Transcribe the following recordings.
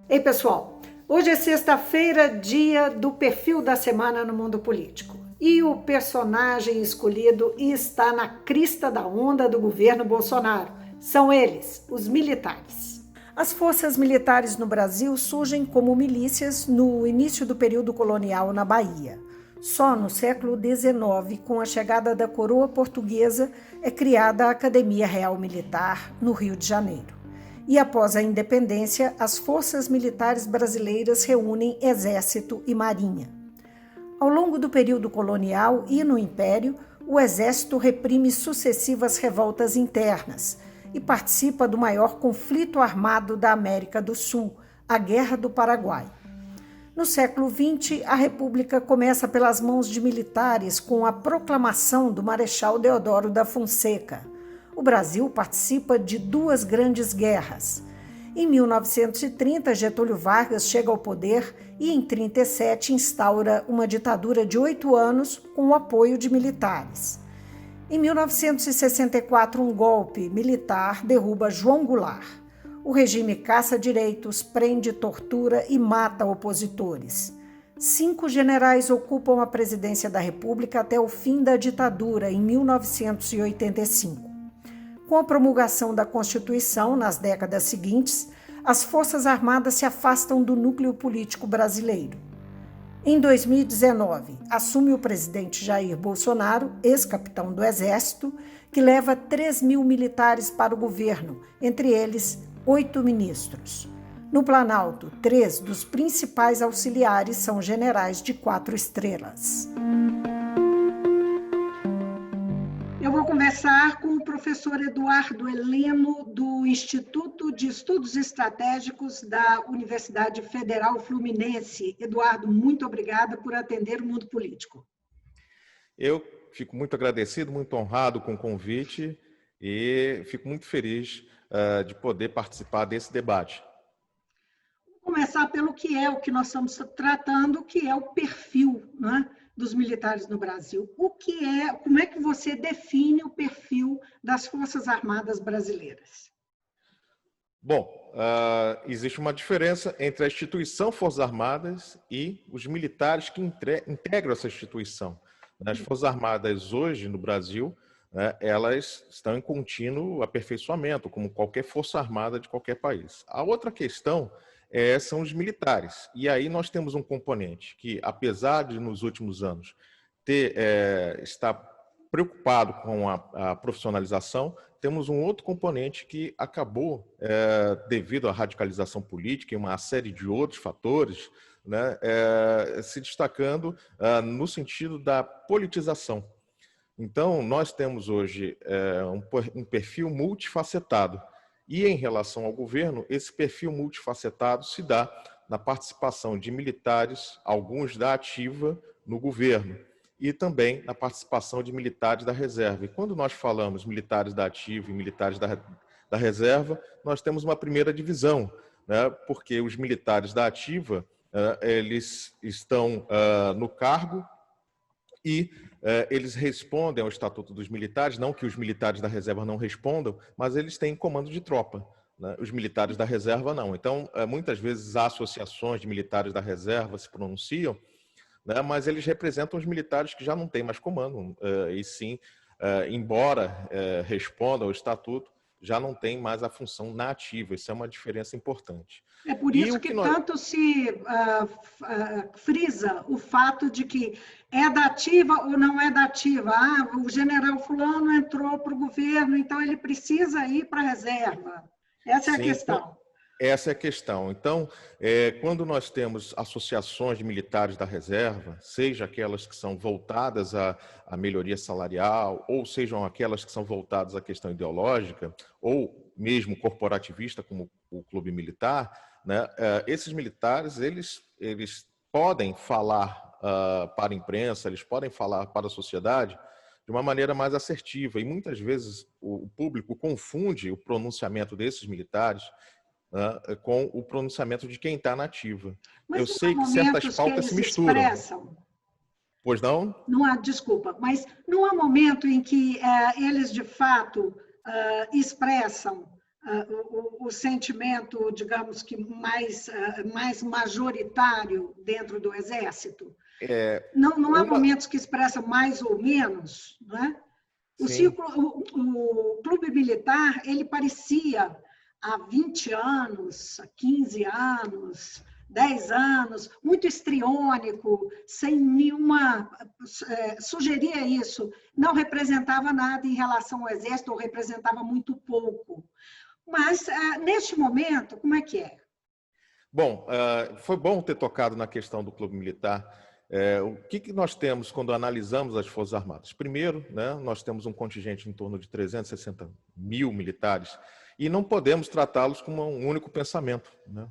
Ei, pessoal, hoje é sexta-feira, dia do perfil da semana no mundo político. E o personagem escolhido está na crista da onda do governo Bolsonaro. São eles, os militares. As forças militares no Brasil surgem como milícias no início do período colonial na Bahia. Só no século XIX, com a chegada da coroa portuguesa, é criada a Academia Real Militar, no Rio de Janeiro. E após a independência, as forças militares brasileiras reúnem Exército e Marinha. Ao longo do período colonial e no Império, o Exército reprime sucessivas revoltas internas e participa do maior conflito armado da América do Sul, a Guerra do Paraguai. No século XX, a República começa pelas mãos de militares com a proclamação do Marechal Deodoro da Fonseca. O Brasil participa de duas grandes guerras. Em 1930, Getúlio Vargas chega ao poder e, em 1937, instaura uma ditadura de 8 anos com o apoio de militares. Em 1964, um golpe militar derruba João Goulart. O regime caça direitos, prende, tortura e mata opositores. 5 generais ocupam a presidência da República até o fim da ditadura, em 1985. Com a promulgação da Constituição, nas décadas seguintes, as Forças Armadas se afastam do núcleo político brasileiro. Em 2019, assume o presidente Jair Bolsonaro, ex-capitão do Exército, que leva 3.000 militares para o governo, entre eles 8 ministros. No Planalto, 3 dos principais auxiliares são generais de 4 estrelas. Eu vou conversar com o professor Eduardo Heleno, do Instituto de Estudos Estratégicos da Universidade Federal Fluminense. Eduardo, muito obrigada por atender o Mundo Político. Eu fico muito agradecido, muito honrado com o convite e fico muito feliz de poder participar desse debate. Vou começar pelo que é o que nós estamos tratando, que é o perfil, né, dos militares no Brasil. Como é que você define o perfil das Forças Armadas brasileiras? Bom, existe uma diferença entre a instituição Forças Armadas e os militares que integram essa instituição. As Forças Armadas hoje no Brasil, elas estão em contínuo aperfeiçoamento, como qualquer Força Armada de qualquer país. A outra questão são os militares. E aí nós temos um componente que, apesar de nos últimos anos estar preocupado com a profissionalização, temos um outro componente que acabou, devido à radicalização política e uma série de outros fatores, né, se destacando no sentido da politização. Então, nós temos hoje um perfil multifacetado. E, em relação ao governo, esse perfil multifacetado se dá na participação de militares, alguns da ativa, no governo, e também na participação de militares da reserva. E quando nós falamos militares da ativa e militares da reserva, nós temos uma primeira divisão, né? Porque os militares da ativa, eles estão no cargo e eles respondem ao Estatuto dos Militares, não que os militares da reserva não respondam, mas eles têm comando de tropa, né? Os militares da reserva não. Então, muitas vezes, associações de militares da reserva se pronunciam, né? Mas eles representam os militares que já não têm mais comando, e sim, embora respondam ao Estatuto, já não tem mais a função na ativa. Isso é uma diferença importante. É por isso que tanto se frisa o fato de que é da ativa ou não é da ativa. O general fulano entrou para o governo, então ele precisa ir para a reserva. Essa é a questão. Essa é a questão. Então, quando nós temos associações de militares da reserva, seja aquelas que são voltadas à melhoria salarial, ou sejam aquelas que são voltadas à questão ideológica, ou mesmo corporativista, como o Clube Militar, né, esses militares, eles podem falar para a imprensa, eles podem falar para a sociedade de uma maneira mais assertiva. E muitas vezes o público confunde o pronunciamento desses militares com o pronunciamento de quem está na ativa. Mas eu sei que certas pautas se misturam. Pois não? Não há, desculpa, mas não há momento em que eles, de fato, expressam o sentimento, digamos que mais majoritário dentro do Exército? Não há momentos que expressam mais ou menos, não é? O clube militar, ele parecia há 20 anos, há 15 anos, 10 anos, muito estriônico, sem nenhuma... sugeria isso, não representava nada em relação ao Exército, ou representava muito pouco. Mas, neste momento, como é que é? Bom, foi bom ter tocado na questão do clube militar. O que nós temos quando analisamos as Forças Armadas? Primeiro, né, nós temos um contingente em torno de 360 mil militares e não podemos tratá-los como um único pensamento, né,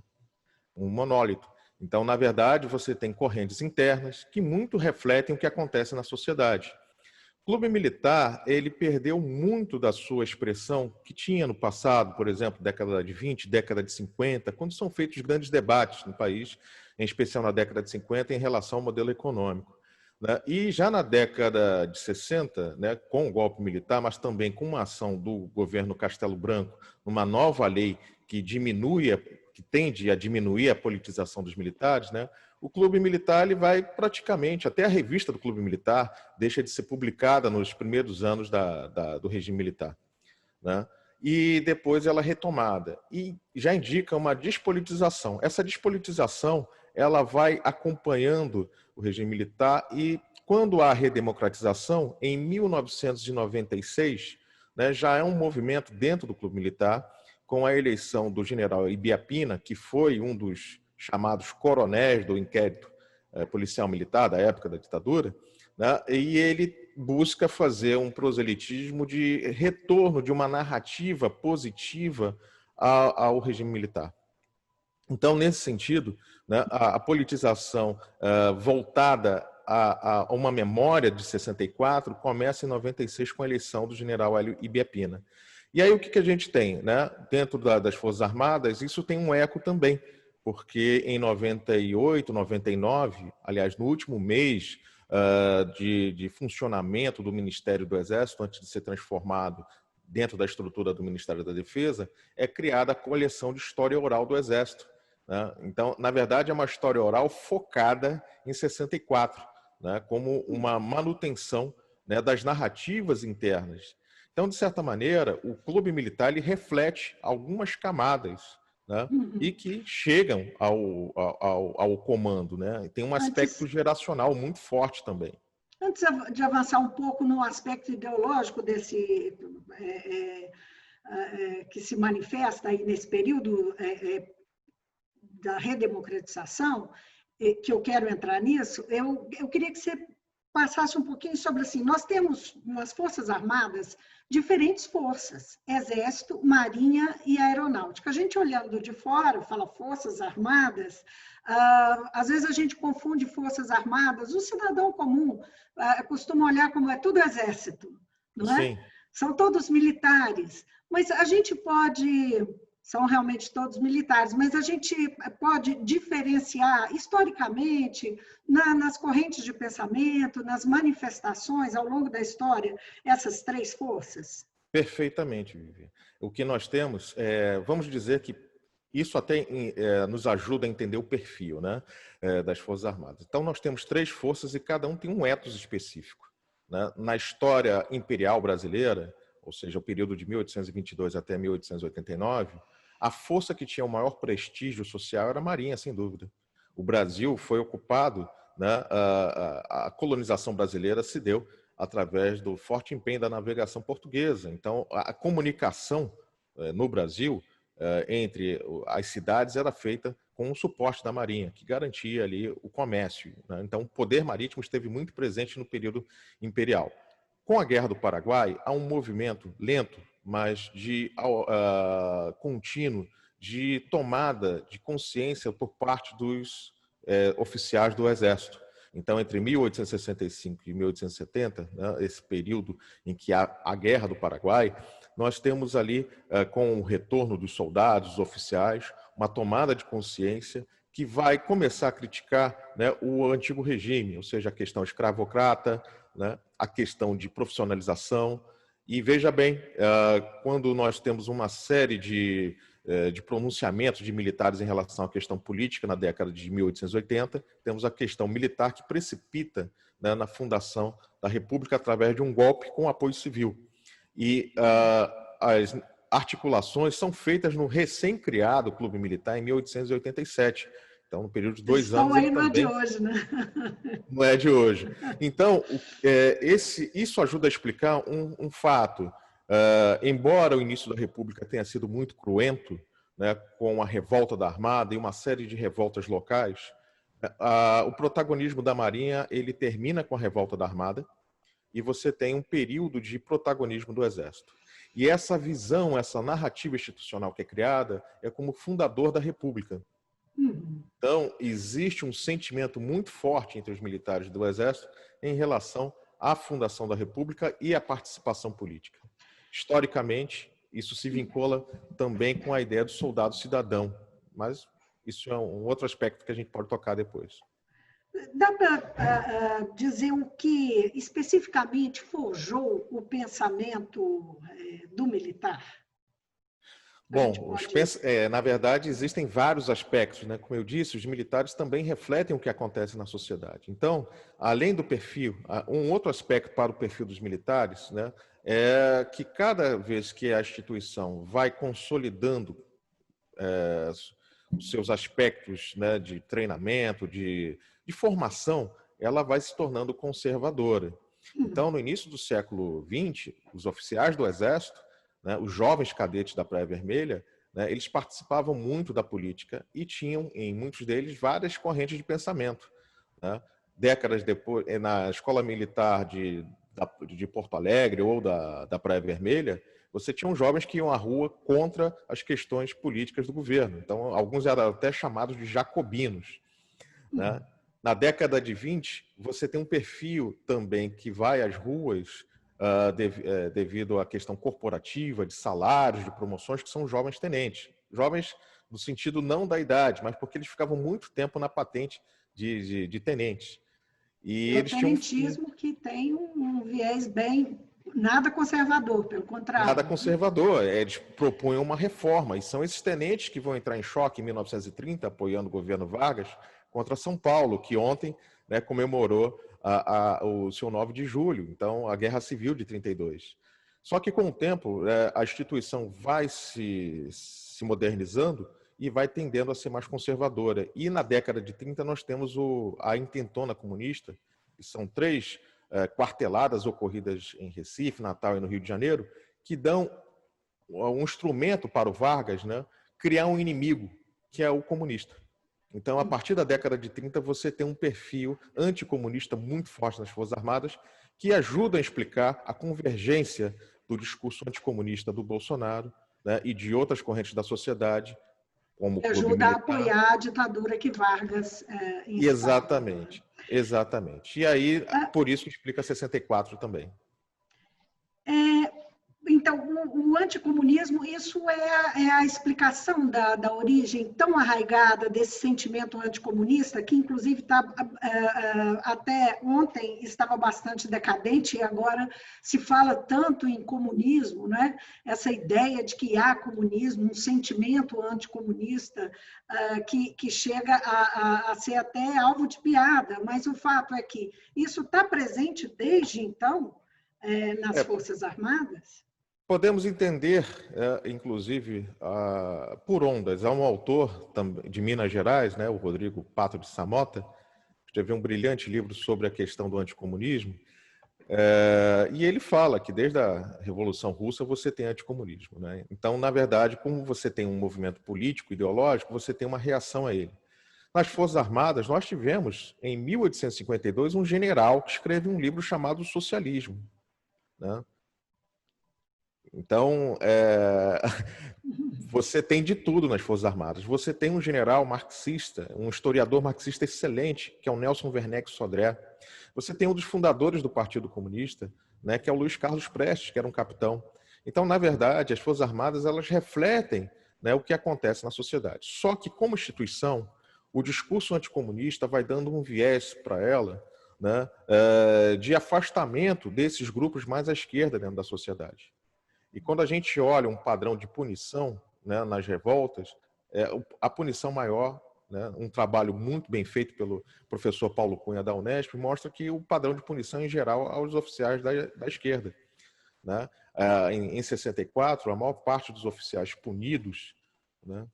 um monólito. Então, na verdade, você tem correntes internas que muito refletem o que acontece na sociedade. O clube militar, ele perdeu muito da sua expressão que tinha no passado, por exemplo, década de 20, década de 50, quando são feitos grandes debates no país, em especial na década de 50, em relação ao modelo econômico, né? E já na década de 60, né, com o golpe militar, mas também com uma ação do governo Castelo Branco, uma nova lei que tende a diminuir a politização dos militares, né? O clube militar ele vai praticamente, até a revista do clube militar deixa de ser publicada nos primeiros anos do regime militar, né? E depois ela é retomada. E já indica uma despolitização. Essa despolitização ela vai acompanhando o regime militar e quando há redemocratização, em 1996, né, já é um movimento dentro do clube militar com a eleição do general Ibiapina, que foi um dos chamados coronéis do inquérito policial militar da época da ditadura, né? E ele busca fazer um proselitismo de retorno de uma narrativa positiva ao regime militar. Então, nesse sentido, né, a politização voltada a uma memória de 64 começa em 96 com a eleição do general Hélio Ibiapina. E aí o que a gente tem, né? Dentro das Forças Armadas, isso tem um eco também, porque em 98, 99, aliás, no último mês de funcionamento do Ministério do Exército, antes de ser transformado dentro da estrutura do Ministério da Defesa, é criada a coleção de história oral do Exército, né? Então, na verdade, é uma história oral focada em 64, né? Como uma manutenção, né, das narrativas internas. Então, de certa maneira, o clube militar ele reflete algumas camadas, né, e que chegam ao comando, né? Tem um aspecto geracional muito forte também. Antes de avançar um pouco no aspecto ideológico desse que se manifesta aí nesse período da redemocratização, que eu quero entrar nisso, eu queria que você passasse um pouquinho sobre assim, nós temos nas Forças Armadas diferentes forças, Exército, Marinha e Aeronáutica. A gente olhando de fora, fala Forças Armadas, às vezes a gente confunde Forças Armadas, o cidadão comum costuma olhar como é tudo Exército, não é? Sim. São todos militares, mas a gente pode... São realmente todos militares, mas a gente pode diferenciar historicamente, nas correntes de pensamento, nas manifestações ao longo da história, essas três forças? Perfeitamente, Vivi. O que nós temos, vamos dizer que isso até nos ajuda a entender o perfil, né, das Forças Armadas. Então, nós temos três forças e cada um tem um ethos específico, né? Na história imperial brasileira, ou seja, o período de 1822 até 1889, a força que tinha o maior prestígio social era a Marinha, sem dúvida. O Brasil foi ocupado, né, a colonização brasileira se deu através do forte empenho da navegação portuguesa. Então, a comunicação no Brasil entre as cidades era feita com o suporte da Marinha, que garantia ali o comércio, né? Então, o poder marítimo esteve muito presente no período imperial. Com a Guerra do Paraguai, há um movimento lento, mas contínuo, de tomada de consciência por parte dos oficiais do Exército. Então, entre 1865 e 1870, né, esse período em que há a Guerra do Paraguai, nós temos ali, com o retorno dos soldados, dos oficiais, uma tomada de consciência que vai começar a criticar, né, o antigo regime, ou seja, a questão escravocrata, né, a questão de profissionalização, E veja bem, quando nós temos uma série de pronunciamentos de militares em relação à questão política na década de 1880, temos a questão militar que precipita, né, na fundação da República através de um golpe com apoio civil. E as articulações são feitas no recém-criado Clube Militar em 1887. Então, no período de 2 anos, ele não é de também hoje, né? não é de hoje. Então, isso ajuda a explicar um fato. Embora o início da República tenha sido muito cruento, né, com a revolta da Armada e uma série de revoltas locais, o protagonismo da Marinha ele termina com a revolta da Armada e você tem um período de protagonismo do Exército. E essa visão, essa narrativa institucional que é criada é como fundador da República. Então, existe um sentimento muito forte entre os militares do Exército em relação à fundação da República e à participação política. Historicamente, isso se vincula também com a ideia do soldado cidadão, mas isso é um outro aspecto que a gente pode tocar depois. Dá para dizer o que especificamente forjou o pensamento do militar? Bom, na verdade, existem vários aspectos, né? Como eu disse, os militares também refletem o que acontece na sociedade. Então, além do perfil, um outro aspecto para o perfil dos militares, né, é que cada vez que a instituição vai consolidando os seus aspectos, né, de treinamento, de formação, ela vai se tornando conservadora. Então, no início do século XX, os oficiais do Exército, né, os jovens cadetes da Praia Vermelha, né, eles participavam muito da política e tinham, em muitos deles, várias correntes de pensamento. Né? Décadas depois, na Escola Militar de Porto Alegre ou da Praia Vermelha, você tinha jovens que iam à rua contra as questões políticas do governo. Então, alguns eram até chamados de jacobinos. Né? Na década de 20, você tem um perfil também que vai às ruas devido à questão corporativa, de salários, de promoções, que são jovens tenentes. Jovens no sentido não da idade, mas porque eles ficavam muito tempo na patente de tenentes. E o tenentismo que tem um viés bem... Nada conservador, pelo contrário. Nada conservador. Eles propunham uma reforma. E são esses tenentes que vão entrar em choque em 1930, apoiando o governo Vargas, contra São Paulo, que ontem, né, comemorou o seu 9 de julho, então a Guerra Civil de 32. Só que com o tempo a instituição vai se modernizando e vai tendendo a ser mais conservadora. E na década de 30 nós temos a Intentona Comunista, que são 3 quarteladas ocorridas em Recife, Natal e no Rio de Janeiro, que dão um instrumento para o Vargas, né, criar um inimigo, que é o comunista. Então, a partir da década de 30, você tem um perfil anticomunista muito forte nas Forças Armadas, que ajuda a explicar a convergência do discurso anticomunista do Bolsonaro, né, e de outras correntes da sociedade, como o Clube Ajuda Militar. a apoiar a ditadura que Vargas instala. Exatamente, exatamente. E aí, por isso explica 64 também. Então, o anticomunismo, isso é a explicação da origem tão arraigada desse sentimento anticomunista, que inclusive até ontem estava bastante decadente e agora se fala tanto em comunismo, né? Essa ideia de que há comunismo, um sentimento anticomunista que chega a ser até alvo de piada, mas o fato é que isso está presente desde então nas Forças Armadas. Podemos entender, inclusive, por ondas. Há um autor de Minas Gerais, né, o Rodrigo Pato de Samota, que escreveu um brilhante livro sobre a questão do anticomunismo, e ele fala que desde a Revolução Russa você tem anticomunismo. Né? Então, na verdade, como você tem um movimento político, ideológico, você tem uma reação a ele. Nas Forças Armadas, nós tivemos, em 1852, um general que escreve um livro chamado Socialismo. Né? Então, você tem de tudo nas Forças Armadas. Você tem um general marxista, um historiador marxista excelente, que é o Nelson Werneck Sodré. Você tem um dos fundadores do Partido Comunista, né, que é o Luiz Carlos Prestes, que era um capitão. Então, na verdade, as Forças Armadas elas refletem, né, o que acontece na sociedade. Só que, como instituição, o discurso anticomunista vai dando um viés para ela né, de afastamento desses grupos mais à esquerda dentro da sociedade. E quando a gente olha um padrão de punição, né, nas revoltas, a punição maior, né, um trabalho muito bem feito pelo professor Paulo Cunha da Unesp, mostra que o padrão de punição em geral aos oficiais da esquerda. Né? Em 64, a maior parte dos oficiais punidos, né,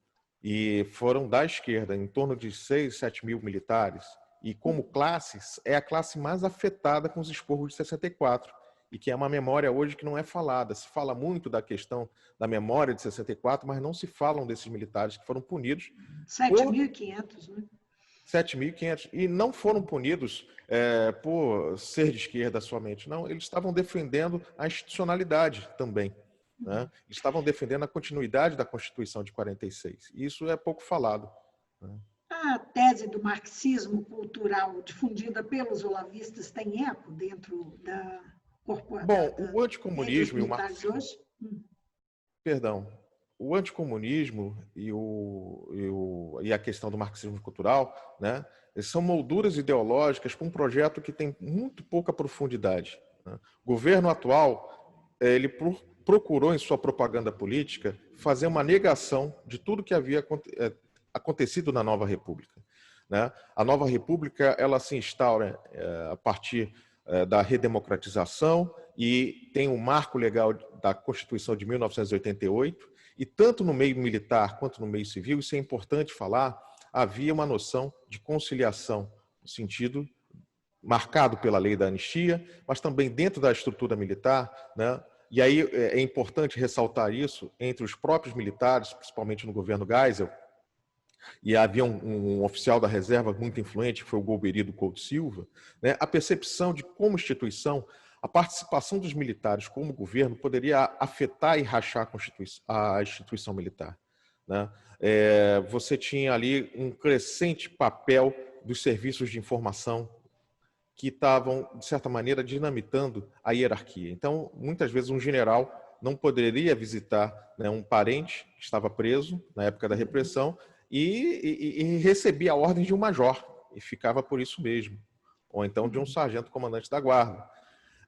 e foram da esquerda, em torno de 6, 7 mil militares, e como classes, é a classe mais afetada com os expurgos de 64, e que é uma memória hoje que não é falada. Se fala muito da questão da memória de 64, mas não se falam desses militares que foram punidos. 7.500, né? 7.500. E não foram punidos por ser de esquerda somente, não. Eles estavam defendendo a institucionalidade também. Né? Estavam defendendo a continuidade da Constituição de 46. E isso é pouco falado. Né? A tese do marxismo cultural difundida pelos olavistas tem eco dentro da corporação? Bom, o anticomunismo e o marxismo... hoje? Perdão. O anticomunismo e a questão do marxismo cultural, né, são molduras ideológicas para um projeto que tem muito pouca profundidade. Né? O governo atual, ele procurou, em sua propaganda política, fazer uma negação de tudo que havia acontecido na Nova República. Né? A Nova República, ela se instaura a partir da redemocratização e tem um marco legal da Constituição de 1988, e tanto no meio militar quanto no meio civil, isso é importante falar, havia uma noção de conciliação, no sentido marcado pela lei da anistia, mas também dentro da estrutura militar, né? E aí é importante ressaltar isso entre os próprios militares, principalmente no governo Geisel, e havia um oficial da reserva muito influente, que foi o Golbery Couto Silva, né? A percepção de como instituição, a participação dos militares como governo poderia afetar e rachar a instituição militar. Né? Você tinha ali um crescente papel dos serviços de informação que estavam, de certa maneira, dinamitando a hierarquia. Então, muitas vezes, um general não poderia visitar, né, um parente que estava preso na época da repressão e recebia a ordem de um major, e ficava por isso mesmo, ou então de um sargento comandante da guarda.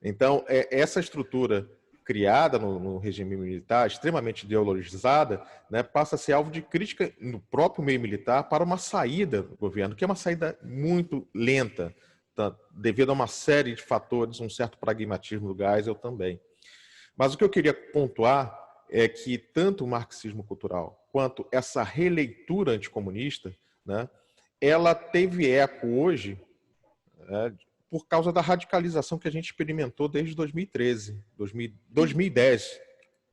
Então, essa estrutura criada no regime militar, extremamente ideologizada, né, passa a ser alvo de crítica no próprio meio militar para uma saída do governo, que é uma saída muito lenta, tá, devido a uma série de fatores, um certo pragmatismo do Geisel também. Mas o que eu queria pontuar é que tanto o marxismo cultural quanto essa releitura anticomunista, né, ela teve eco hoje, por causa da radicalização que a gente experimentou desde 2013, 2010,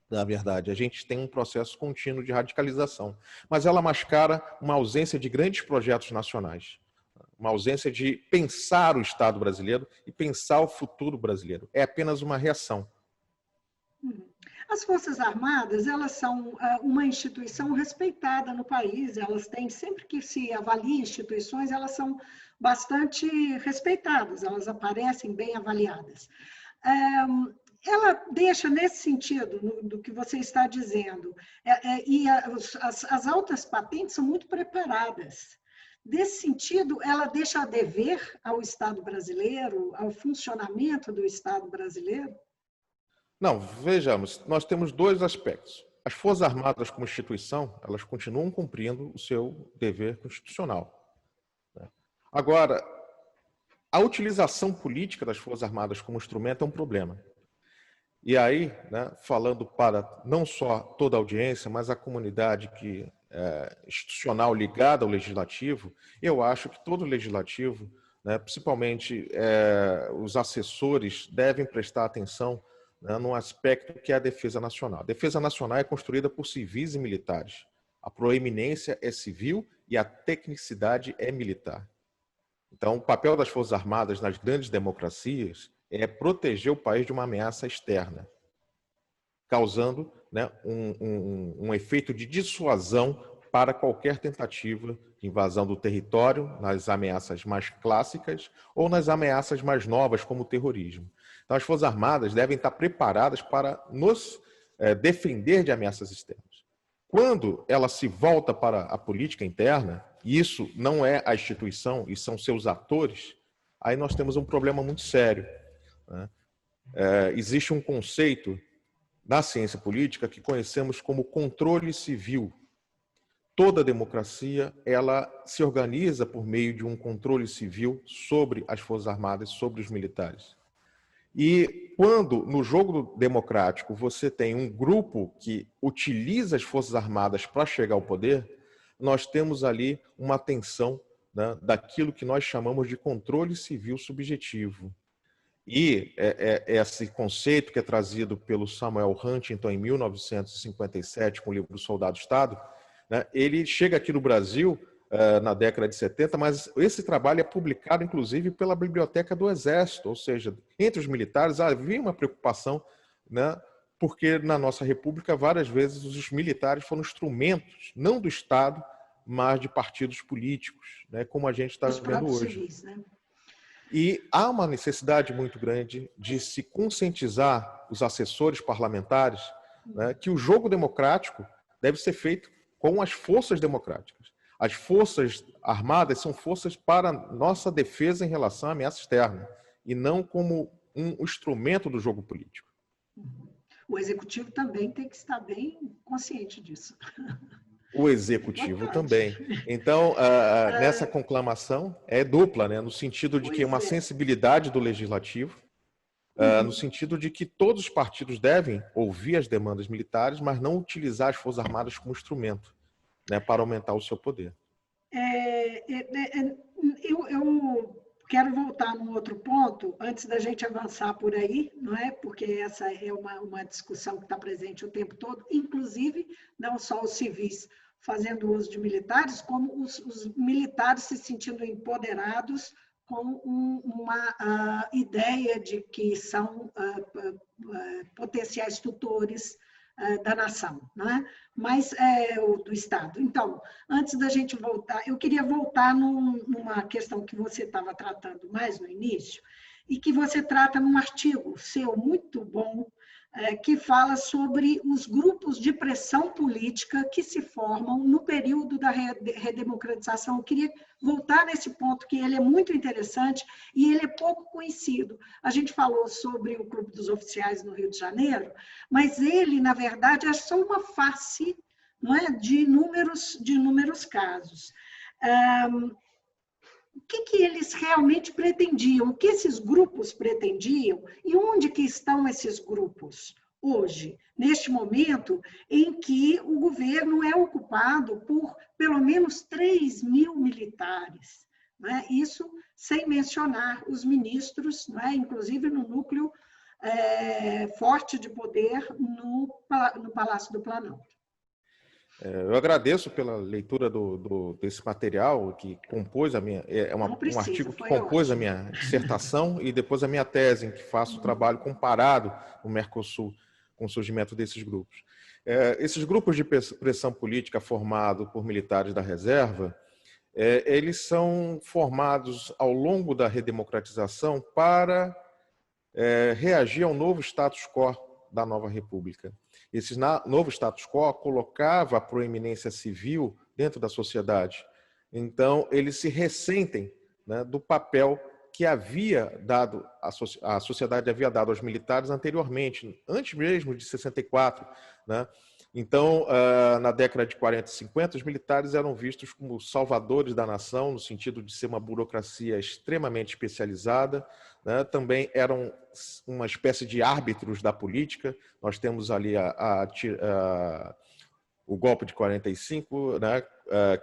na verdade. A gente tem um processo contínuo de radicalização, mas ela mascara uma ausência de grandes projetos nacionais, uma ausência de pensar o Estado brasileiro e pensar o futuro brasileiro. É apenas uma reação. As Forças Armadas, elas são uma instituição respeitada no país, elas têm, sempre que se avalia instituições, elas são bastante respeitadas, elas aparecem bem avaliadas. Ela deixa, nesse sentido, do que você está dizendo, e as altas patentes são muito preparadas. Nesse sentido, ela deixa a dever ao Estado brasileiro, ao funcionamento do Estado brasileiro? Não, vejamos, nós temos dois aspectos. As Forças Armadas como instituição, elas continuam cumprindo o seu dever constitucional. Agora, a utilização política das Forças Armadas como instrumento é um problema. E aí, né, falando para não só toda a audiência, mas a comunidade institucional ligada ao legislativo, eu acho que todo legislativo, né, principalmente os assessores, devem prestar atenção, né, num aspecto que é a defesa nacional. A defesa nacional é construída por civis e militares. A proeminência é civil e a tecnicidade é militar. Então, o papel das Forças Armadas nas grandes democracias é proteger o país de uma ameaça externa, causando, né, um efeito de dissuasão para qualquer tentativa de invasão do território, nas ameaças mais clássicas ou nas ameaças mais novas, como o terrorismo. Então, as Forças Armadas devem estar preparadas para nos defender de ameaças externas. Quando ela se volta para a política interna, e isso não é a instituição, e são seus atores, aí nós temos um problema muito sério, né? Existe um conceito na ciência política que conhecemos como controle civil. Toda democracia, ela se organiza por meio de um controle civil sobre as Forças Armadas, sobre os militares. E quando, no jogo democrático, você tem um grupo que utiliza as Forças Armadas para chegar ao poder, nós temos ali uma tensão, né, daquilo que nós chamamos de controle civil subjetivo. E esse conceito que é trazido pelo Samuel Huntington em 1957, com o livro Soldado-Estado, né, ele chega aqui no Brasil na década de 70, mas esse trabalho é publicado, inclusive, pela Biblioteca do Exército, ou seja, entre os militares havia uma preocupação, né, porque na nossa República, várias vezes, os militares foram instrumentos, não do Estado, mas de partidos políticos, né, como a gente está vendo hoje. Civis, né? E há uma necessidade muito grande de se conscientizar os assessores parlamentares, né, que o jogo democrático deve ser feito com as forças democráticas. As forças armadas são forças para nossa defesa em relação à ameaça externa, e não como um instrumento do jogo político. O executivo também tem que estar bem consciente disso. O executivo também. Então, nessa conclamação é dupla, né? No sentido de que uma sensibilidade do legislativo, no sentido de que todos os partidos devem ouvir as demandas militares, mas não utilizar as Forças Armadas como instrumento, né, para aumentar o seu poder. Eu quero voltar num outro ponto, antes da gente avançar por aí, não é? Porque essa é uma discussão que está presente o tempo todo, inclusive não só os civis fazendo uso de militares, como os militares se sentindo empoderados com uma ideia de que são potenciais tutores da nação, não é? Mas do Estado. Então, antes da gente voltar, eu queria voltar numa questão que você estava tratando mais no início, e que você trata num artigo seu muito bom, que fala sobre os grupos de pressão política que se formam no período da redemocratização. Eu queria voltar nesse ponto, que ele é muito interessante e ele é pouco conhecido. A gente falou sobre o Clube dos Oficiais no Rio de Janeiro, mas ele, na verdade, é só uma face, não é, de inúmeros casos. O que eles realmente pretendiam, o que esses grupos pretendiam e onde que estão esses grupos hoje, neste momento em que o governo é ocupado por pelo menos 3.000 militares, né? Isso sem mencionar os ministros, né? Inclusive no núcleo forte de poder no Palácio do Planalto. Eu agradeço pela leitura desse material que compôs a minha... um artigo que compôs a minha dissertação e depois a minha tese, em que faço o trabalho comparado no Mercosul com o surgimento desses grupos. Esses grupos de pressão política formados por militares da reserva, eles são formados ao longo da redemocratização para reagir ao novo status quo da nova república. Esse novo status quo colocava a proeminência civil dentro da sociedade. Então, eles se ressentem, né, do papel que a sociedade havia dado aos militares anteriormente, antes mesmo de 64. Né? Então, na década de 40 e 50, os militares eram vistos como salvadores da nação, no sentido de ser uma burocracia extremamente especializada, né? Também eram uma espécie de árbitros da política. Nós temos ali o golpe de 45, né,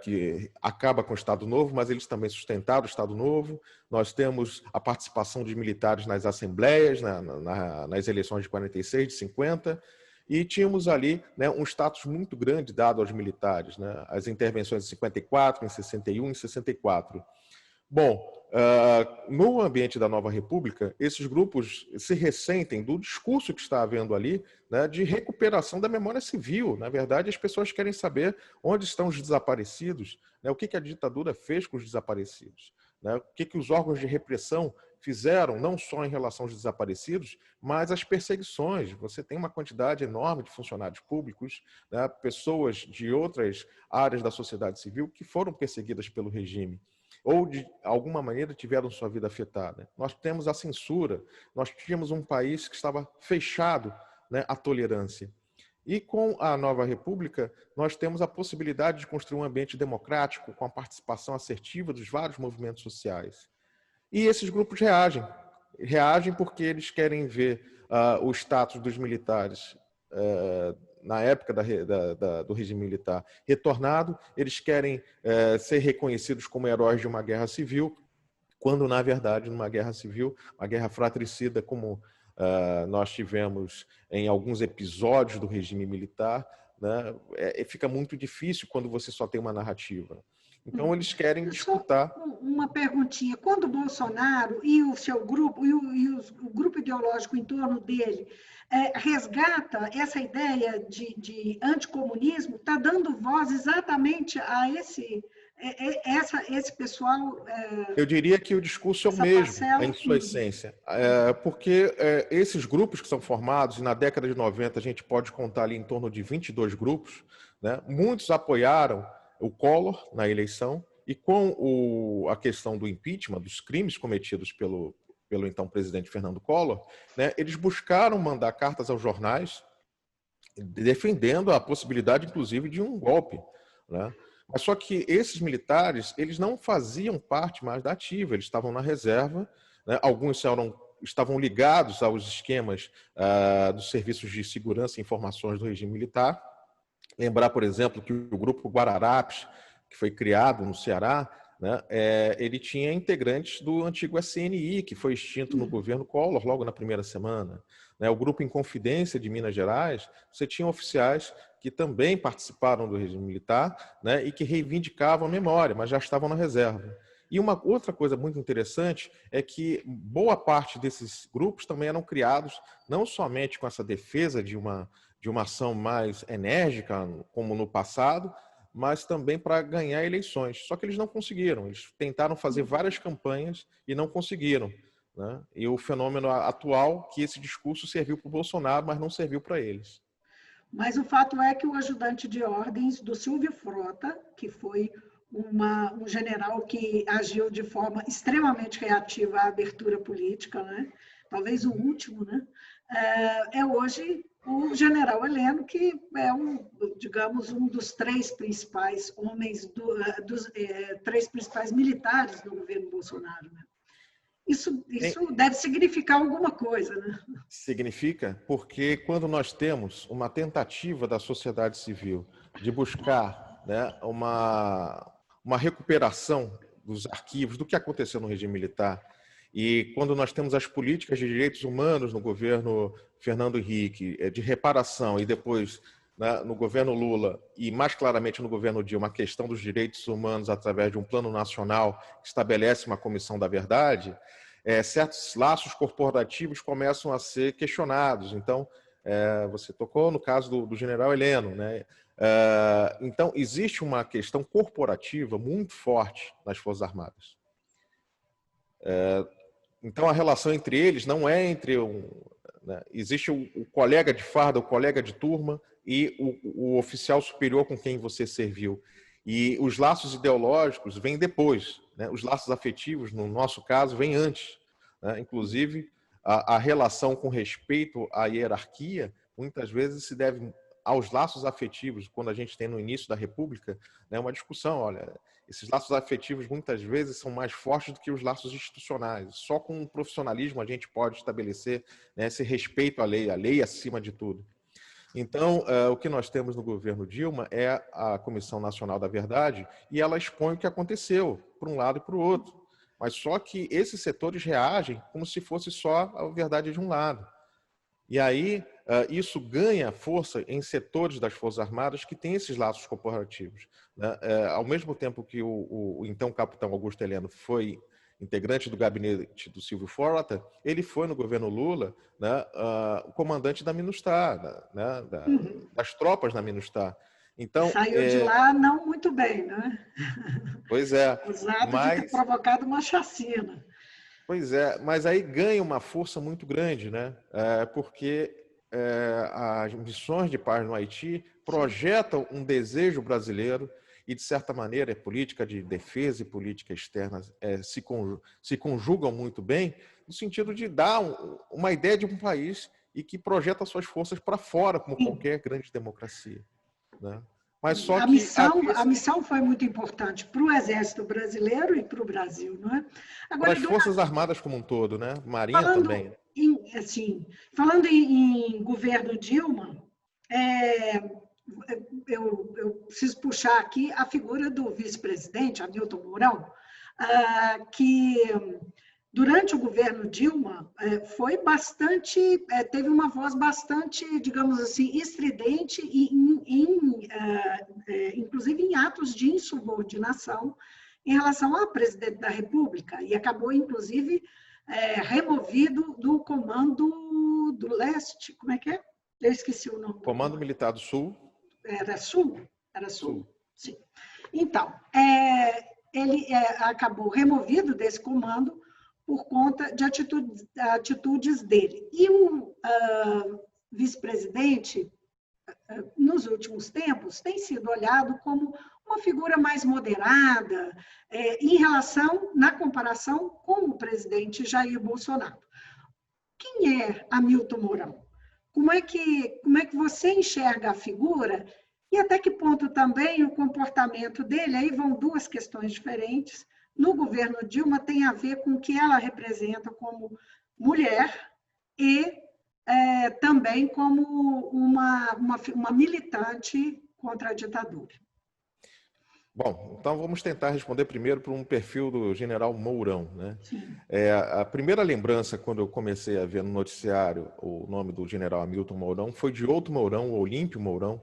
que acaba com o Estado Novo, mas eles também sustentaram o Estado Novo. Nós temos a participação de militares nas assembleias, nas eleições de 46, de 50, e tínhamos ali, né, um status muito grande dado aos militares, né, as intervenções em 54, em 61, em 64. Bom, no ambiente da nova república, esses grupos se ressentem do discurso que está havendo ali, né, de recuperação da memória civil. Na verdade, as pessoas querem saber onde estão os desaparecidos, né, o que a ditadura fez com os desaparecidos, né, o que os órgãos de repressão fizeram, não só em relação aos desaparecidos, mas as perseguições. Você tem uma quantidade enorme de funcionários públicos, né, pessoas de outras áreas da sociedade civil que foram perseguidas pelo regime. ou de alguma maneira tiveram sua vida afetada. Nós temos a censura, nós tínhamos um país que estava fechado, né, à tolerância. E com a nova república, nós temos a possibilidade de construir um ambiente democrático com a participação assertiva dos vários movimentos sociais. E esses grupos reagem porque eles querem ver o status dos militares na época do regime militar retornado, eles querem ser reconhecidos como heróis de uma guerra civil, quando, na verdade, numa guerra civil, uma guerra fratricida, como nós tivemos em alguns episódios do regime militar, né, fica muito difícil quando você só tem uma narrativa. Então, eles querem disputar. Uma perguntinha. Quando o Bolsonaro e o seu grupo, o grupo ideológico em torno dele, resgata essa ideia de anticomunismo, está dando voz exatamente a esse pessoal. Eu diria que o discurso é o mesmo, em sua essência. Porque esses grupos que são formados, e na década de 90 a gente pode contar ali em torno de 22 grupos, né? Muitos apoiaram o Collor na eleição, e com a questão do impeachment, dos crimes cometidos pelo então presidente Fernando Collor, né, eles buscaram mandar cartas aos jornais defendendo a possibilidade, inclusive, de um golpe, né? Mas só que esses militares, eles não faziam parte mais da ativa, eles estavam na reserva, né? Alguns estavam ligados aos esquemas dos serviços de segurança e informações do regime militar. Lembrar, por exemplo, que o grupo Guararapes, que foi criado no Ceará, né, ele tinha integrantes do antigo SNI, que foi extinto no governo Collor logo na primeira semana. Né, o grupo Inconfidência de Minas Gerais, você tinha oficiais que também participaram do regime militar, né, e que reivindicavam a memória, mas já estavam na reserva. E uma outra coisa muito interessante é que boa parte desses grupos também eram criados não somente com essa defesa de uma ação mais enérgica, como no passado, mas também para ganhar eleições. Só que eles não conseguiram. Eles tentaram fazer várias campanhas e não conseguiram, né? E o fenômeno atual, que esse discurso serviu para o Bolsonaro, mas não serviu para eles. Mas o fato é que o ajudante de ordens do Silvio Frota, que foi um general que agiu de forma extremamente reativa à abertura política, né? Talvez o último, né? Hoje o general Heleno, que é digamos, um dos três principais homens, dos três principais militares do governo Bolsonaro, né? Isso deve significar alguma coisa, né? Significa porque quando nós temos uma tentativa da sociedade civil de buscar, né, uma recuperação dos arquivos do que aconteceu no regime militar, e quando nós temos as políticas de direitos humanos no governo Fernando Henrique, de reparação, e depois, né, no governo Lula, e mais claramente no governo Dilma, a questão dos direitos humanos através de um plano nacional que estabelece uma comissão da verdade, certos laços corporativos começam a ser questionados. Então, você tocou no caso do general Heleno, né? Então, existe uma questão corporativa muito forte nas Forças Armadas. Então, a relação entre eles não é entre né? Existe o colega de farda, o colega de turma e o oficial superior com quem você serviu. E os laços ideológicos vêm depois, né? Os laços afetivos, no nosso caso, vêm antes, né? Inclusive, a relação com respeito à hierarquia, muitas vezes se deve aos laços afetivos. Quando a gente tem no início da República, né, uma discussão, olha, esses laços afetivos muitas vezes são mais fortes do que os laços institucionais. Só com o profissionalismo a gente pode estabelecer, né, esse respeito à lei acima de tudo. Então, o que nós temos no governo Dilma é a Comissão Nacional da Verdade, e ela expõe o que aconteceu, por um lado e para o outro. Mas só que esses setores reagem como se fosse só a verdade de um lado. E aí, isso ganha força em setores das Forças Armadas que têm esses laços corporativos, né? Ao mesmo tempo que o então capitão Augusto Heleno foi integrante do gabinete do Silvio Frota, ele foi no governo Lula, né, o comandante da MINUSTAH, né, das tropas da MINUSTAH. Então, saiu de lá não muito bem, né? Pois é. Acusado de ter provocado uma chacina. Pois é, mas aí ganha uma força muito grande, né? Porque as missões de paz no Haiti projetam um desejo brasileiro e, de certa maneira, a política de defesa e política externa se conjugam muito bem, no sentido de dar uma ideia de um país e que projeta suas forças para fora, como Sim. qualquer grande democracia, né? Mas só A que missão foi muito importante para o Exército Brasileiro e para o Brasil, não é? para Agora, as Forças Armadas como um todo, né? Marinha falando também. falando em governo Dilma, eu preciso puxar aqui a figura do vice-presidente, Hamilton Mourão, que durante o governo Dilma foi bastante, teve uma voz bastante, digamos assim, estridente e inclusive em atos de insubordinação em relação ao presidente da República e acabou inclusive removido do Comando do Leste, como é que é? Eu esqueci o nome do Comando Militar do Sul. Era Sul? Era Sul. Sim. Então, ele acabou removido desse comando por conta de atitudes dele. E o vice-presidente, nos últimos tempos, tem sido olhado como uma figura mais moderada em relação, na comparação com o presidente Jair Bolsonaro. Quem é Hamilton Mourão? Como é que você enxerga a figura e até que ponto também o comportamento dele, aí vão duas questões diferentes, no governo Dilma tem a ver com o que ela representa como mulher e também como uma militante contra a ditadura. Bom, então vamos tentar responder primeiro por um perfil do general Mourão, né? Sim. A primeira lembrança, quando eu comecei a ver no noticiário o nome do general Hamilton Mourão, foi de outro Mourão, o Olímpio Mourão,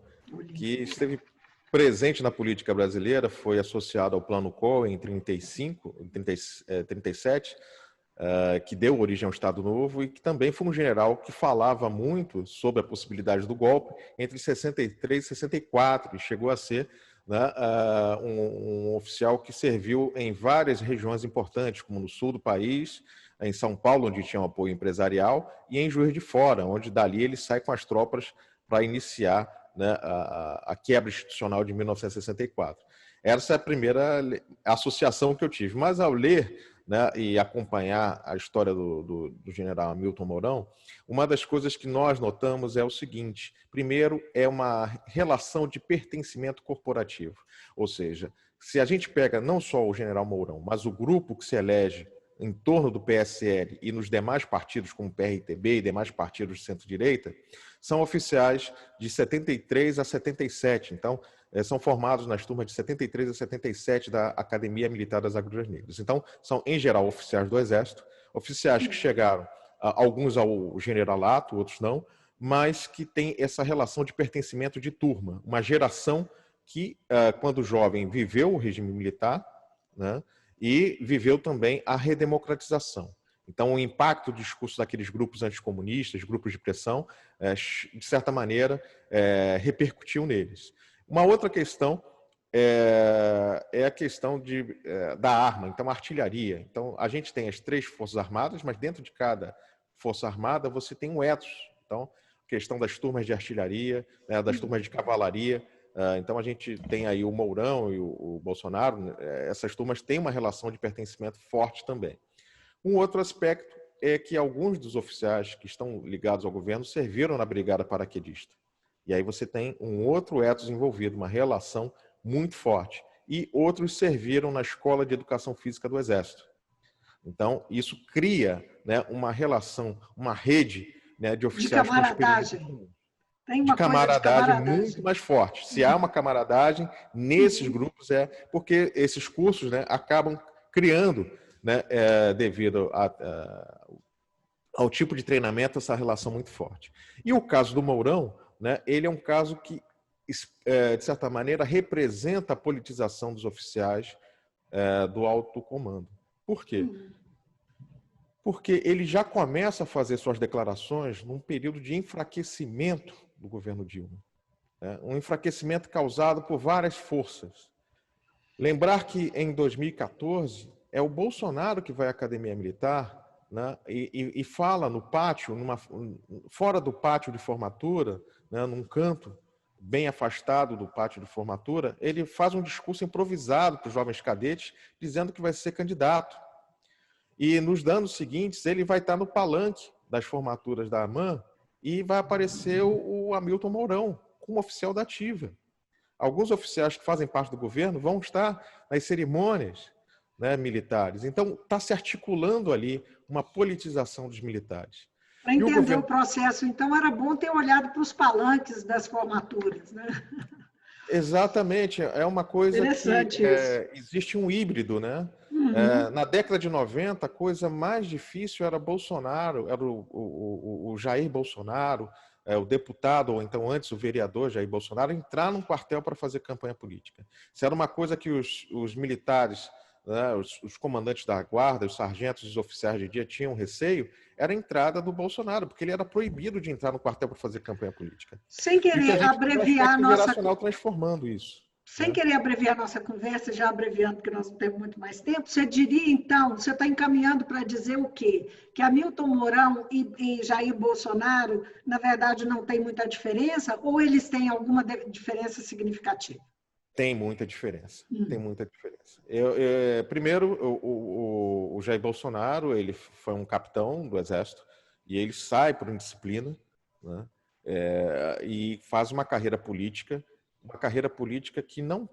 que esteve presente na política brasileira, foi associado ao Plano Collor em 37, que deu origem ao Estado Novo e que também foi um general que falava muito sobre a possibilidade do golpe entre 63 e 64 e chegou a ser, né, um oficial que serviu em várias regiões importantes, como no sul do país, em São Paulo, onde tinha um apoio empresarial, e em Juiz de Fora, onde dali ele sai com as tropas para iniciar, né, a quebra institucional de 1964. Essa é a primeira associação que eu tive. Mas ao ler, né, e acompanhar a história do general Hamilton Mourão, uma das coisas que nós notamos é o seguinte: primeiro, é uma relação de pertencimento corporativo. Ou seja, se a gente pega não só o general Mourão, mas o grupo que se elege em torno do PSL e nos demais partidos, como o PRTB e demais partidos de centro-direita, são oficiais de 73 a 77. Então, são formados nas turmas de 73 a 77 da Academia Militar das Agruras Negras. Então, são, em geral, oficiais do Exército, oficiais que chegaram, alguns ao generalato, outros não, mas que têm essa relação de pertencimento de turma, uma geração que, quando jovem, viveu o regime militar, né, e viveu também a redemocratização. Então, o impacto do discurso daqueles grupos anticomunistas, grupos de pressão, de certa maneira, repercutiu neles. Uma outra questão é a questão da arma, então, a artilharia. Então, a gente tem as 3 Forças Armadas, mas dentro de cada Força Armada você tem um ethos. Então, a questão das turmas de artilharia, né, das turmas de cavalaria. Então, a gente tem aí o Mourão e o Bolsonaro, essas turmas têm uma relação de pertencimento forte também. Um outro aspecto é que alguns dos oficiais que estão ligados ao governo serviram na Brigada Paraquedista. E aí você tem um outro ethos envolvido, uma relação muito forte. E outros serviram na Escola de Educação Física do Exército. Então, isso cria, né, uma relação, uma rede, né, de oficiais de camaradagem. Tem uma camaradagem muito mais forte. Se há uma camaradagem nesses grupos, porque esses cursos, né, acabam criando, né, devido ao tipo de treinamento, essa relação muito forte. E o caso do Mourão, né, ele é um caso que, de certa maneira, representa a politização dos oficiais do alto comando. Por quê? Porque ele já começa a fazer suas declarações num período de enfraquecimento do governo Dilma. Um enfraquecimento causado por várias forças. Lembrar que em 2014 é o Bolsonaro que vai à Academia Militar, né, e fala no pátio, fora do pátio de formatura, né, num canto bem afastado do pátio de formatura, ele faz um discurso improvisado para os jovens cadetes, dizendo que vai ser candidato. E nos anos seguintes, ele vai estar no palanque das formaturas da AMAN e vai aparecer o Hamilton Mourão, como oficial da ativa. Alguns oficiais que fazem parte do governo vão estar nas cerimônias, né, militares. Então, está se articulando ali uma politização dos militares. Para entender o processo, então, era bom ter olhado para os palanques das formaturas, né? Exatamente, é uma coisa que existe um híbrido, né? Uhum. Na década de 90, a coisa mais difícil era Bolsonaro, era o Jair Bolsonaro, o deputado, ou então antes o vereador Jair Bolsonaro, entrar num quartel para fazer campanha política. Isso era uma coisa que os militares, né, os comandantes da guarda, os sargentos e os oficiais de dia tinham receio, era a entrada do Bolsonaro, porque ele era proibido de entrar no quartel para fazer campanha política. Sem querer abreviar a nossa... transformando isso. Sem querer abreviar a nossa conversa, já abreviando, porque nós não temos muito mais tempo, você diria, então, você está encaminhando para dizer o quê? Que Hamilton Mourão e Jair Bolsonaro, na verdade, não tem muita diferença, ou eles têm alguma diferença significativa? Tem muita diferença, tem muita diferença. Primeiro, o Jair Bolsonaro, ele foi um capitão do Exército, e ele sai por indisciplina, né, e faz uma carreira política que não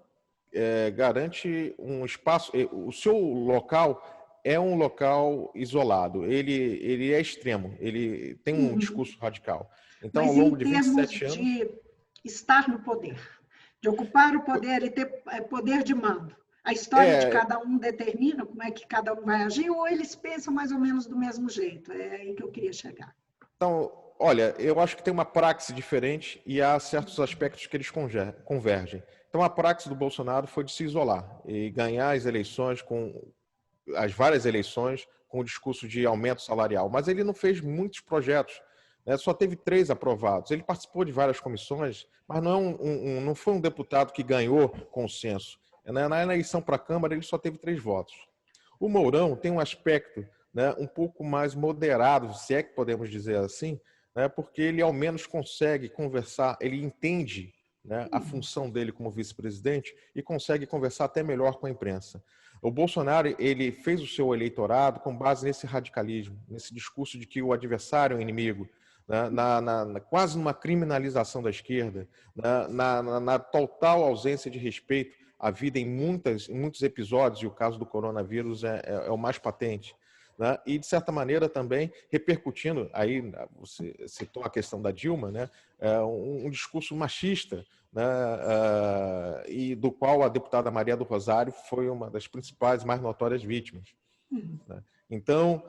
garante um espaço. O seu local é um local isolado, ele é extremo, ele tem um discurso radical. Então, ao longo de 27 anos... de estar no poder, de ocupar o poder e ter poder de mando, a história de cada um determina como é que cada um vai agir, ou eles pensam mais ou menos do mesmo jeito? É aí que eu queria chegar. Então, olha, eu acho que tem uma praxe diferente e há certos aspectos que eles convergem. Então, a praxe do Bolsonaro foi de se isolar e ganhar as eleições, as várias eleições, com o discurso de aumento salarial. Mas ele não fez muitos projetos, né? Só teve 3 aprovados. Ele participou de várias comissões, mas não foi um deputado que ganhou consenso. Na eleição para a Câmara, ele só teve 3 votos. O Mourão tem um aspecto, né, um pouco mais moderado, se é que podemos dizer assim, né, porque ele ao menos consegue conversar, ele entende, né, a função dele como vice-presidente e consegue conversar até melhor com a imprensa. O Bolsonaro, ele fez o seu eleitorado com base nesse radicalismo, nesse discurso de que o adversário é o inimigo, né, quase numa criminalização da esquerda, na total ausência de respeito à vida em muitos episódios, e o caso do coronavírus é o mais patente. Né? E, de certa maneira, também repercutindo, aí você citou a questão da Dilma, né? Um discurso machista, né? E do qual a deputada Maria do Rosário foi uma das principais, mais notórias vítimas. Né? Então,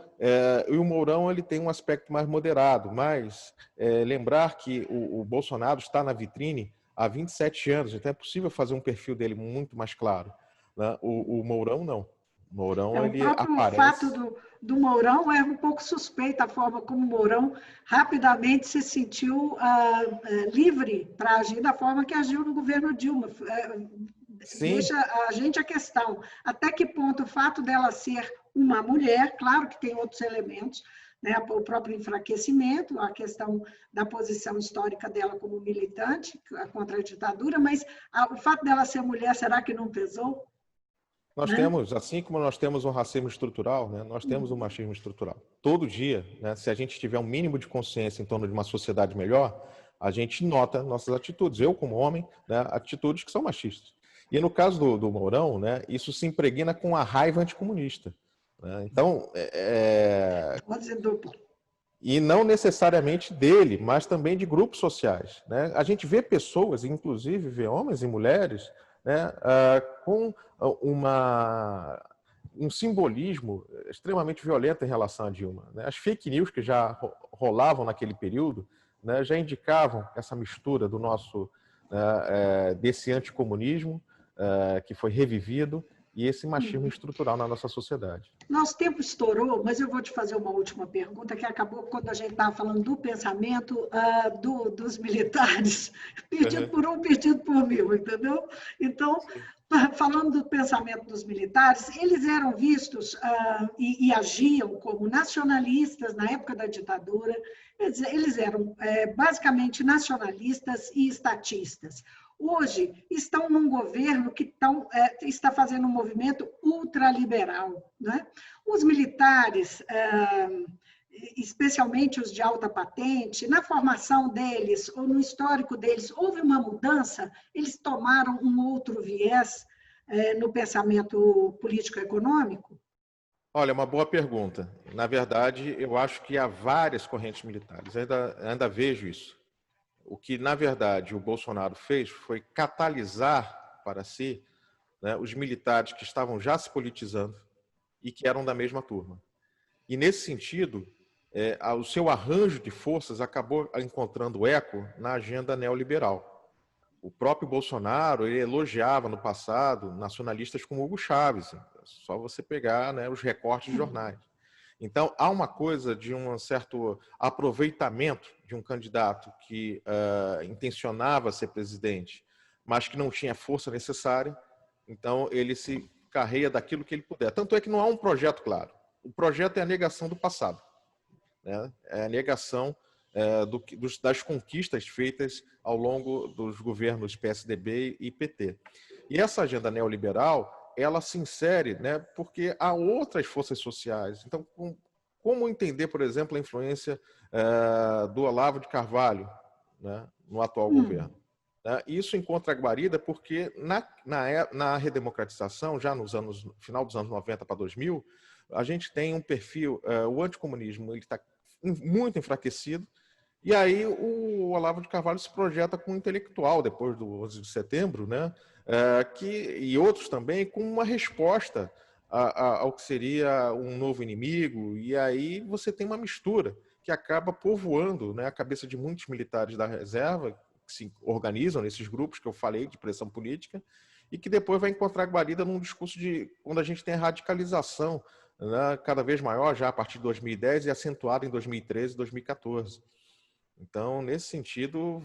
o Mourão ele tem um aspecto mais moderado, mas lembrar que o Bolsonaro está na vitrine há 27 anos, então é possível fazer um perfil dele muito mais claro. Né? O Mourão, não. O Mourão, ele aparece... O fato do Mourão é um pouco suspeita a forma como o Mourão rapidamente se sentiu livre para agir da forma que agiu no governo Dilma. Deixa a gente a questão, até que ponto o fato dela ser uma mulher, claro que tem outros elementos, né, o próprio enfraquecimento, a questão da posição histórica dela como militante contra a ditadura, mas o fato dela ser mulher, será que não pesou? Nós temos, assim como nós temos um racismo estrutural, né, nós temos um machismo estrutural. Todo dia, né, se a gente tiver um mínimo de consciência em torno de uma sociedade melhor, a gente nota nossas atitudes. Eu, como homem, né, atitudes que são machistas. E no caso do Mourão, né, isso se impregna com a raiva anticomunista. Né? Então, e não necessariamente dele, mas também de grupos sociais. Né? A gente vê pessoas, inclusive vê homens e mulheres, né, com um simbolismo extremamente violento em relação a Dilma. Né? As fake news que já rolavam naquele período, né, já indicavam essa mistura do nosso desse anticomunismo que foi revivido, e esse machismo estrutural na nossa sociedade. Nosso tempo estourou, mas eu vou te fazer uma última pergunta, que acabou quando a gente estava falando do pensamento dos militares, perdido por um, perdido por mil, entendeu? Então, falando do pensamento dos militares, eles eram vistos e agiam como nacionalistas na época da ditadura. Eles eram basicamente nacionalistas e estatistas. Hoje estão num governo que está fazendo um movimento ultraliberal, né? Os militares, especialmente os de alta patente, na formação deles ou no histórico deles, houve uma mudança, eles tomaram um outro viés no pensamento político-econômico? Olha, uma boa pergunta. Na verdade, eu acho que há várias correntes militares, ainda vejo isso. O que, na verdade, o Bolsonaro fez foi catalisar para si, né, os militares que estavam já se politizando e que eram da mesma turma. E, nesse sentido, o seu arranjo de forças acabou encontrando eco na agenda neoliberal. O próprio Bolsonaro ele elogiava no passado nacionalistas como Hugo Chávez, só você pegar, né, os recortes de jornais. Então, há uma coisa de um certo aproveitamento de um candidato que intencionava ser presidente, mas que não tinha a força necessária, então ele se carreia daquilo que ele puder. Tanto é que não há um projeto claro. O projeto é a negação do passado, né? É a negação das conquistas feitas ao longo dos governos PSDB e PT. E essa agenda neoliberal, ela se insere, né, porque há outras forças sociais. Então, como entender, por exemplo, a influência do Olavo de Carvalho, né, no atual governo? Isso encontra guarida porque na redemocratização, já no final dos anos 90 para 2000, a gente tem um perfil, o anticomunismo ele está muito enfraquecido, e aí o Olavo de Carvalho se projeta como intelectual, depois do 11 de setembro, né? E outros também, com uma resposta ao que seria um novo inimigo, e aí você tem uma mistura que acaba povoando, né, a cabeça de muitos militares da reserva, que se organizam nesses grupos que eu falei, de pressão política, e que depois vai encontrar guarida num discurso de quando a gente tem a radicalização, né, cada vez maior, já a partir de 2010 e acentuada em 2013 e 2014. Então, nesse sentido,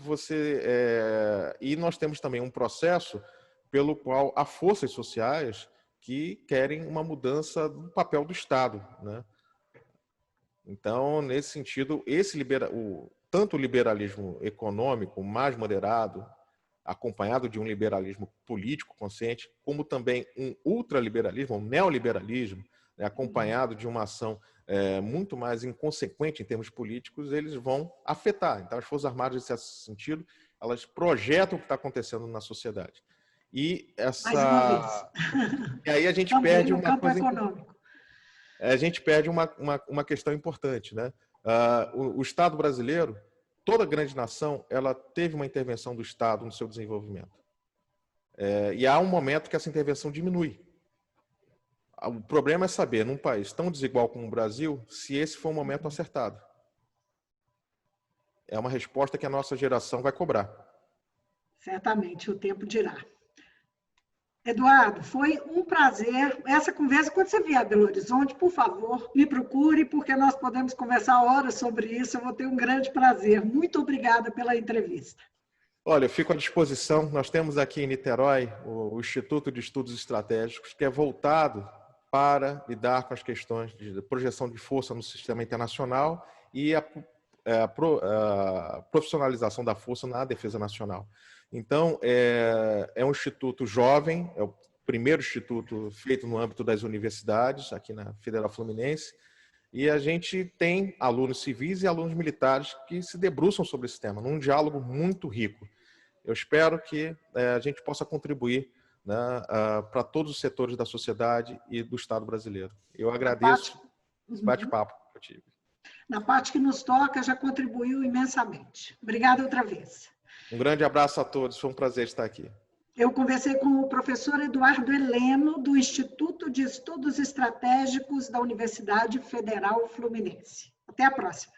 e nós temos também um processo pelo qual há forças sociais que querem uma mudança do papel do Estado, né? Então, nesse sentido, tanto o liberalismo econômico mais moderado, acompanhado de um liberalismo político consciente, como também um ultraliberalismo, um neoliberalismo, né, acompanhado de uma ação muito mais inconsequente em termos políticos, eles vão afetar. Então, as Forças Armadas, nesse sentido, elas projetam o que está acontecendo na sociedade. E Mais uma vez. E aí a gente também perde no uma campo coisa. econômico. A gente perde uma questão importante, né? O Estado brasileiro, toda grande nação, ela teve uma intervenção do Estado no seu desenvolvimento. E há um momento que essa intervenção diminui. O problema é saber, num país tão desigual como o Brasil, se esse foi um momento acertado. É uma resposta que a nossa geração vai cobrar. Certamente, o tempo dirá. Eduardo, foi um prazer essa conversa. Quando você vier a Belo Horizonte, por favor, me procure, porque nós podemos conversar horas sobre isso. Eu vou ter um grande prazer. Muito obrigada pela entrevista. Olha, eu fico à disposição. Nós temos aqui em Niterói o Instituto de Estudos Estratégicos, que é voltado para lidar com as questões de projeção de força no sistema internacional e a profissionalização da força na defesa nacional. Então, é um instituto jovem, é o primeiro instituto feito no âmbito das universidades, aqui na Federal Fluminense, e a gente tem alunos civis e alunos militares que se debruçam sobre esse tema, num diálogo muito rico. Eu espero que a gente possa contribuir, né, para todos os setores da sociedade e do Estado brasileiro. Eu agradeço esse bate-papo que eu tive. Na parte que nos toca, já contribuiu imensamente. Obrigada outra vez. Um grande abraço a todos, foi um prazer estar aqui. Eu conversei com o professor Eduardo Heleno, do Instituto de Estudos Estratégicos da Universidade Federal Fluminense. Até a próxima.